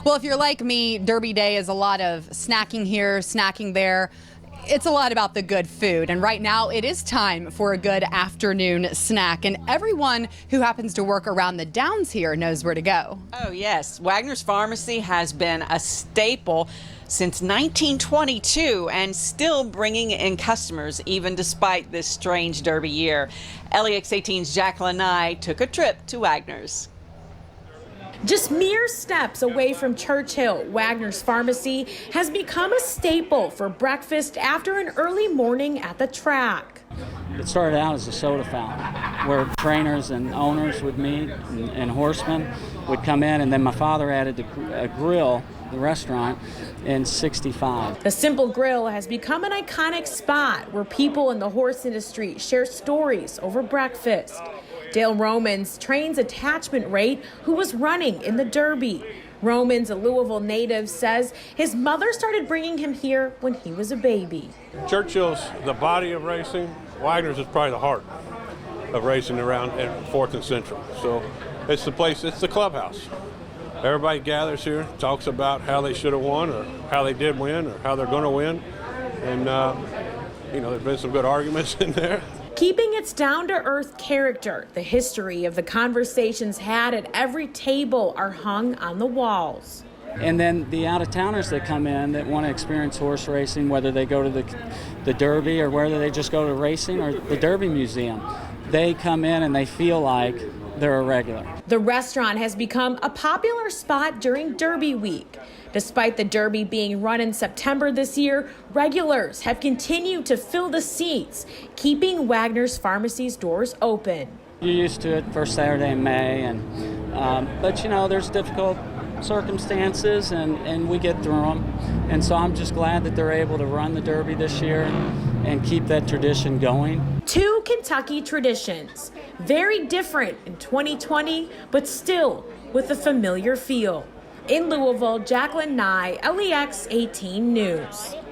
Well, if you're like me, Derby Day is a lot of snacking here, snacking there. It's a lot about the good food, and right now it is time for a good afternoon snack, and everyone who happens to work around the Downs here knows where to go. Oh yes, Wagner's Pharmacy has been a staple since 1922 and still bringing in customers even despite this strange Derby year. LEX18's Jacqueline Nye took a trip to Wagner's. Just mere steps away from Churchill, Wagner's Pharmacy has become a staple for breakfast after an early morning at the track. It started out as a soda fountain where trainers and owners would meet and horsemen would come in, and then my father added a grill, the restaurant, in '65. The Simple Grill has become an iconic spot where people in the horse industry share stories over breakfast. Dale Romans trains Attachment Rate, who was running in the Derby. Romans, a Louisville native, says his mother started bringing him here when he was a baby. Churchill's the body of racing. Wagner's is probably the heart of racing around at 4th and Central. So it's the place, it's the clubhouse. Everybody gathers here, talks about how they should have won or how they did win or how they're going to win. And, there's been some good arguments in there. Keeping its down-to-earth character, the history of the conversations had at every table are hung on the walls. And then the out-of-towners that come in that want to experience horse racing, whether they go to the Derby or whether they just go to racing or the Derby Museum, they come in and they feel like they're a regular. The restaurant has become a popular spot during Derby week. Despite the Derby being run in September this year, regulars have continued to fill the seats, keeping Wagner's Pharmacy's doors open. You're used to it, first Saturday in May, but there's difficult circumstances and we get through them. And so I'm just glad that they're able to run the Derby this year and keep that tradition going. Two Kentucky traditions, very different in 2020, but still with a familiar feel. In Louisville, Jacqueline Nye, LEX 18 News.